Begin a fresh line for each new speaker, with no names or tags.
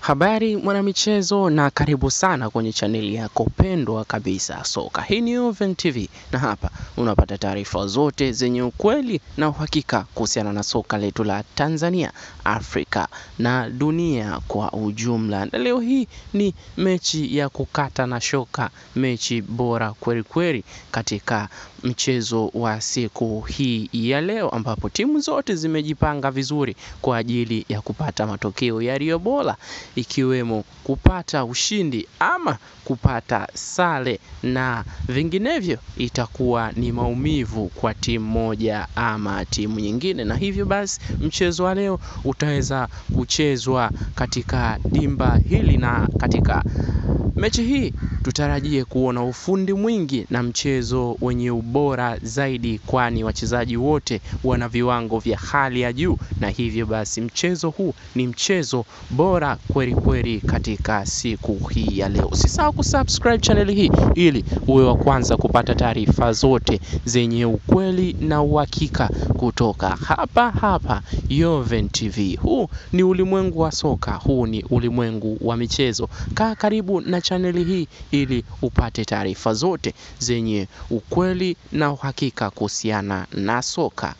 Habari mwanamichezo na karibu sana kwenye chaneli yako pendwa kabisa soka. Hii ni Oven TV na hapa unapata taarifa zote zenye ukweli na uhakika kuhusiana na soka letu la Tanzania, Afrika na dunia kwa ujumla. Na leo hii ni mechi ya kukata na shoka, mechi bora kweli kweli katika mchezo wa siku hii ya leo, ambapo timu zote zimejipanga vizuri kwa ajili ya kupata matokeo yaliyo bora, ikiwemo kupata ushindi ama kupata sare, na vinginevyo itakuwa ni maumivu kwa timu moja ama timu nyingine. Na hivyo basi mchezo wa leo utaweza kuchezwa katika dimba hili, na katika mechi hii tutarajie kuona ufundi mwingi na mchezo wenye ubora zaidi, kwani wachezaji wote wana viwango vya hali ya juu, na hivyo basi mchezo huu ni mchezo bora kweli kweli katika siku hii ya leo. Usisahau kusubscribe channel hii ili uwe wa kwanza kupata taarifa zote zenye ukweli na uhakika kutoka hapa Oven TV. Huu ni ulimwengu wa soka, huu ni ulimwengu wa michezo. Kaa karibu na chaneli hii ili upate taarifa zote zenye ukweli na uhakika kuhusiana na soka.